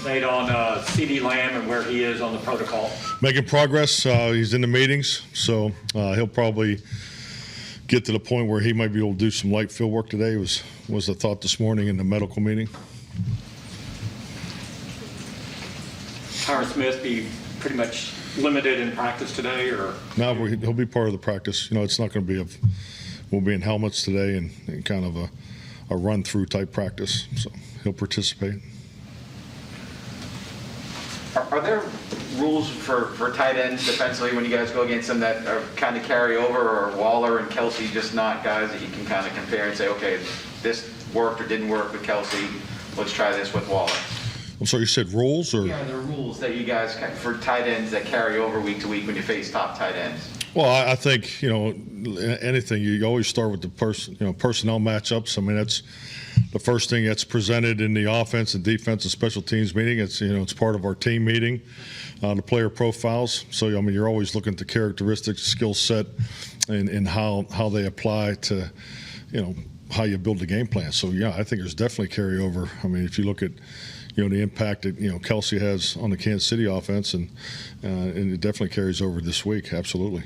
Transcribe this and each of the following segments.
update on C.D. Lamb and where he is on the protocol? Making progress. He's in the meetings, so he'll probably get to the point where he might be able to do some light field work today. Was the thought this morning in the medical meeting. Tyron Smith be pretty much limited in practice today, or? No, he'll be part of the practice. You know, it's not going to be we'll be in helmets today and kind of a run-through type practice, so he'll participate. Are there rules for tight ends defensively when you guys go against them that are kind of carry over, or Waller and Kelsey just not guys that you can kind of compare and say, okay, this worked or didn't work with Kelsey, let's try this with Waller? I'm sorry, you said rules or? Yeah, the rules that you guys for tight ends that carry over week to week when you face top tight ends. Well, I think, you know, anything, you always start with the personnel matchups. I mean, that's the first thing that's presented in the offense and defense and special teams meeting. It's, you know, it's part of our team meeting, the player profiles. So, I mean, you're always looking at the characteristics, skill set, and how they apply to, you know, how you build the game plan. So, yeah, I think there's definitely carryover. I mean, if you look at, you know, the impact that, you know, Kelsey has on the Kansas City offense, and it definitely carries over this week, absolutely.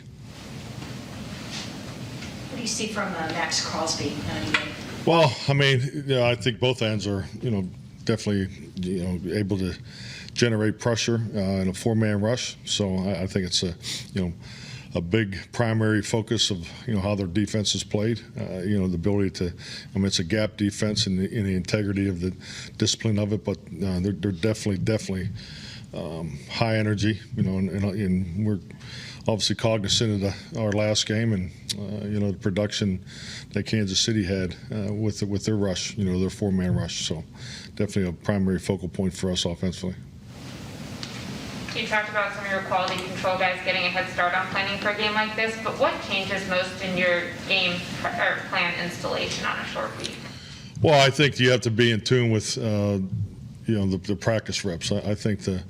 What do you see from Max Crosby? Well, I mean, you know, I think both ends are, you know, definitely, you know, able to generate pressure in a four-man rush. So I think it's a, you know, a big primary focus of, you know, how their defense is played. You know, the ability to, I mean, it's a gap defense in the integrity of the discipline of it, but they're definitely high energy, you know, and we're obviously cognizant of our last game and, you know, the production that Kansas City had with their rush, you know, their four-man rush. So definitely a primary focal point for us offensively. You talked about some of your quality control guys getting a head start on planning for a game like this, but what changes most in your game or plan installation on a short week? Well, I think you have to be in tune with, you know, the practice reps. I think the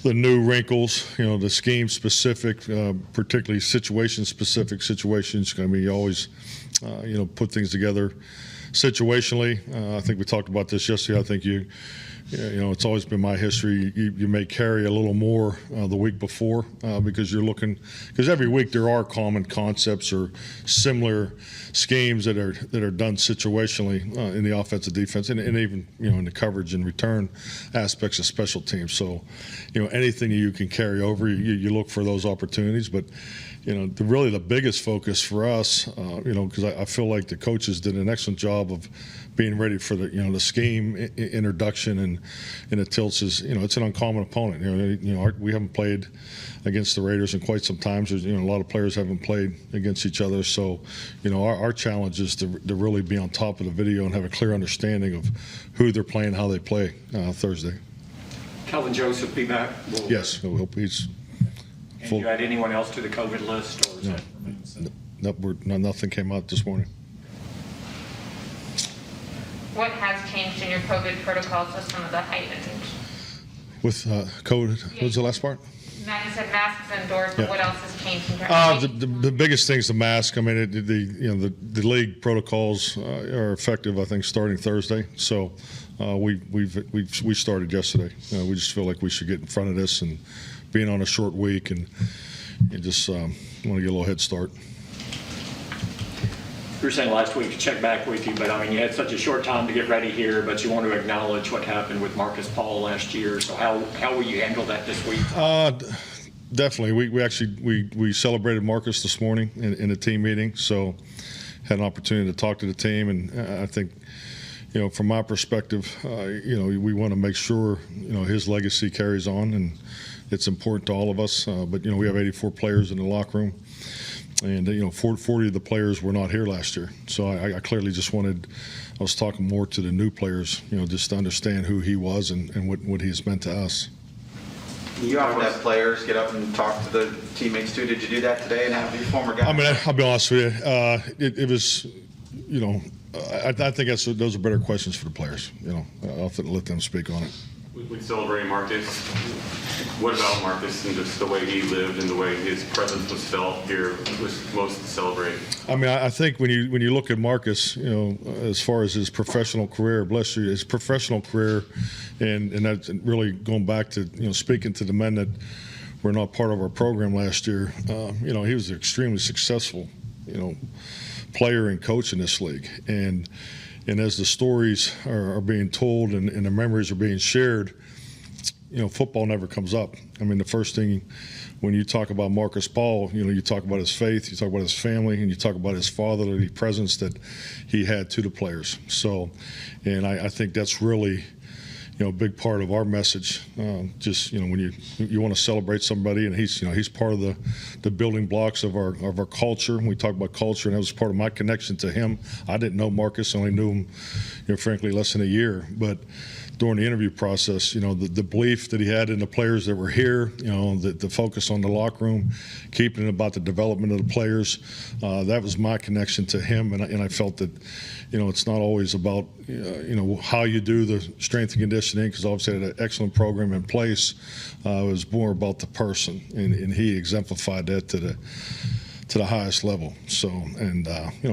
new wrinkles, you know, the scheme specific, particularly situation specific situations. I mean, you always, you know, put things together situationally. I think we talked about this yesterday. I think you know, it's always been my history. You may carry a little more the week before because you're looking, because every week there are common concepts or similar schemes that are done situationally in the offensive defense and even, you know, in the coverage and return aspects of special teams. So, you know, anything you can carry over, you look for those opportunities. But, you know, really the biggest focus for us, you know, because I feel like the coaches did an excellent job of being ready for the, you know, the scheme introduction and the tilts is, you know, it's an uncommon opponent. You know, we haven't played against the Raiders in quite some time. There's, you know, a lot of players haven't played against each other. So, you know, our challenge is to really be on top of the video and have a clear understanding of who they're playing, how they play Thursday. Kelvin Joseph be back? Yes, he's full. And you add anyone else to the COVID list? Or is nothing came out this morning. What has changed in your COVID protocols with some of the heightened? With COVID, what was the last part? Matt, you said masks indoors, but what else has changed in terms of the biggest thing is the mask. I mean, the league protocols are effective, I think, starting Thursday. So we started yesterday. We just feel like we should get in front of this, and being on a short week, and you just want to get a little head start. You were saying last week to check back with you, but I mean, you had such a short time to get ready here, but you want to acknowledge what happened with Marcus Paul last year. So how will you handle that this week? Definitely. We celebrated Marcus this morning in a team meeting, so had an opportunity to talk to the team, and I think, you know, from my perspective, you know, we want to make sure, you know, his legacy carries on, and it's important to all of us. But, you know, we have 84 players in the locker room. And, you know, 40 of the players were not here last year. So I clearly just wanted, I was talking more to the new players, you know, just to understand who he was and what he's meant to us. You often have players get up and talk to the teammates too. Did you do that today and have your former guys? I mean, I'll be honest with you. It was, you know, I think those are better questions for the players. You know, I'll let them speak on it. We celebrate Marcus. What about Marcus and just the way he lived and the way his presence was felt here was most to celebrate? I mean, I think when you look at Marcus, as far as his professional career, bless you, his professional career, and that's really going back to speaking to the men that were not part of our program last year. He was an extremely successful, player and coach in this league, and as the stories are being told and the memories are being shared, football never comes up. I mean, the first thing when you talk about Marcus Paul, you talk about his faith, you talk about his family, and you talk about his fatherly presence that he had to the players. So, and I think that's really, a big part of our message. When you want to celebrate somebody, and he's part of the building blocks of our culture. We talk about culture, and that was part of my connection to him. I didn't know Marcus; I only knew him, frankly, less than a year. But during the interview process, the belief that he had in the players that were here, the focus on the locker room, keeping it about the development of the players, that was my connection to him, and I felt that, it's not always about, how you do the strength and conditioning, because obviously I had an excellent program in place. It was more about the person, and he exemplified that to the highest level. So, and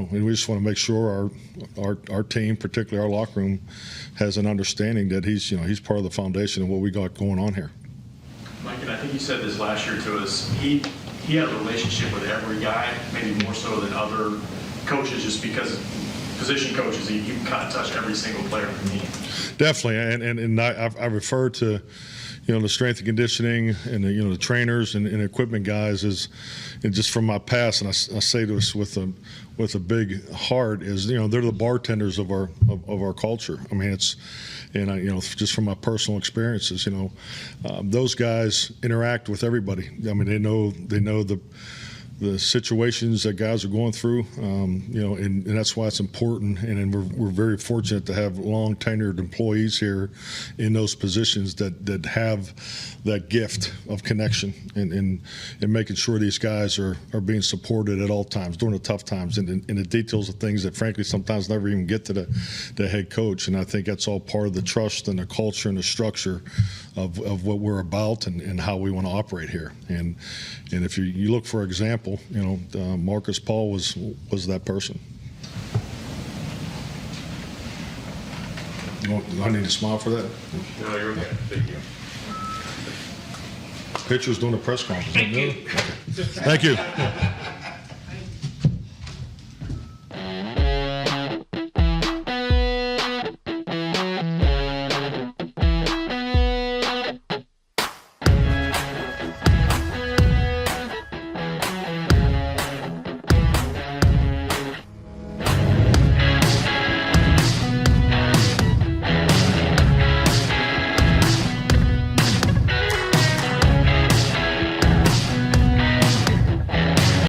we just want to make sure our team, particularly our locker room, has an understanding that he's part of the foundation of what we got going on here. Mike, and I think you said this last year to us, he had a relationship with every guy, maybe more so than other coaches, just because position coaches, he can kind of touch every single player on the team. Definitely, and I refer to the strength and conditioning and the trainers and equipment guys and just from my past, and I say this with a big heart, is they're the bartenders of our culture. I mean, just from my personal experiences, those guys interact with everybody. I mean, they know the situations that guys are going through, and that's why it's important. And we're very fortunate to have long tenured employees here in those positions that have that gift of connection and making sure these guys are being supported at all times during the tough times and the details of things that frankly sometimes never even get to the head coach. And I think that's all part of the trust and the culture and the structure of what we're about and how we want to operate here. And if you look for example, Marcus Paul was that person. I need to smile for that. No, you're okay. Thank you. Pitcher's doing a press conference. Thank you. Thank you.